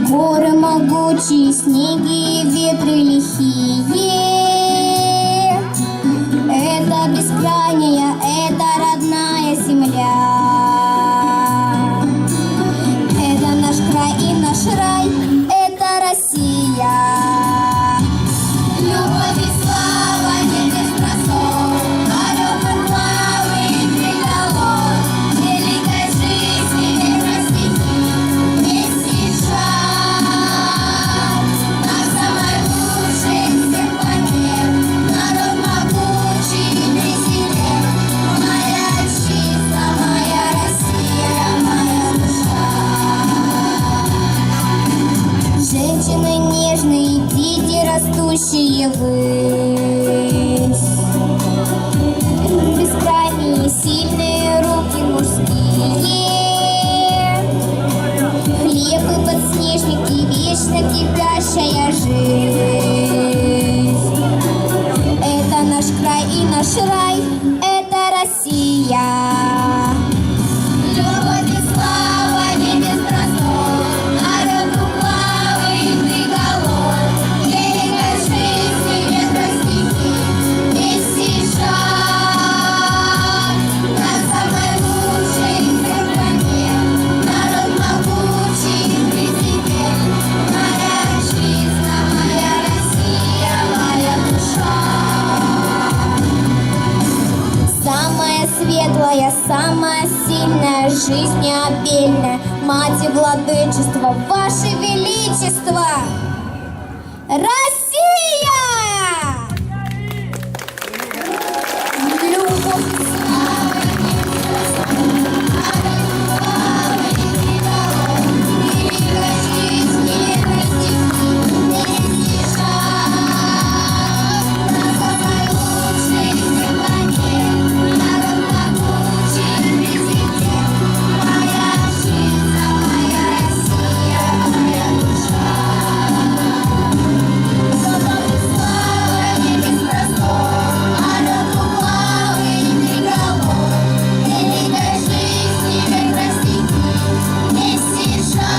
Горы могучие, снеги, ветры лихие. Это бескрайняя, это родная земля. Это наш край и наш рай, это Россия. Любовь и слава не без простор, орел и славы и приговор. Великой жизни ветра стихи не стишат. Наш самый лучший из всех планет, народ могучий и президент. Моя отчизна, моя Россия, моя душа. Женщины нежные, дети, растущие ввысь. Бескрайние, сильные руки мужские. Хлеб и подснежники, вечно кипящая жизнь. Это наш край и наш рай, это Россия. Любовь и слава не без простор, орел двуглавый и приговор. Великой жизни ветра стихи не стишат. Наш самый лучший из всех планет, народ могучий и президент. Моя отчизна, моя Россия, моя душа. Самая светлая, самая сильная, жизнеобильная, мать и владычество, ваше величество, Россия! Любовь, слава, великой жизни ветра стихи не стишат. Наш самый лучший из всех планет, народ могучий и президент. Моя отчизна, моя Россия, моя душа. Любовь и слава не без простор, орел двуглавый и приговор. Великой жизни ветра стихи не стишат.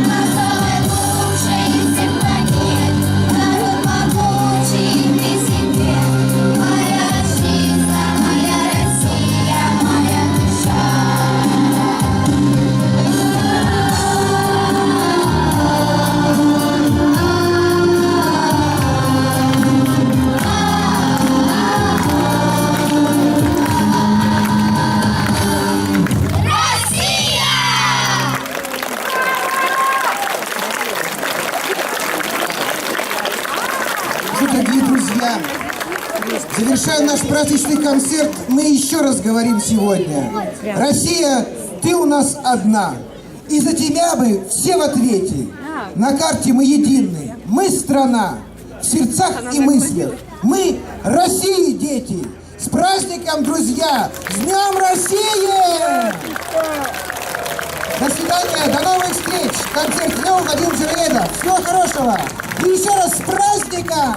Наш самый лучший из всех планет, народ могучий и президент. Моя отчизна, моя Россия, моя душа. Россия! Дорогие друзья, завершая наш праздничный концерт, мы еще раз говорим сегодня: Россия, ты у нас одна, и за тебя бы все в ответе. На карте мы едины, мы страна, в сердцах и мыслях мы России дети. С праздником, друзья! С Днем России! До свидания, до новых встреч! Концерт Владимир Жириедов. Всего хорошего! И еще раз с праздником!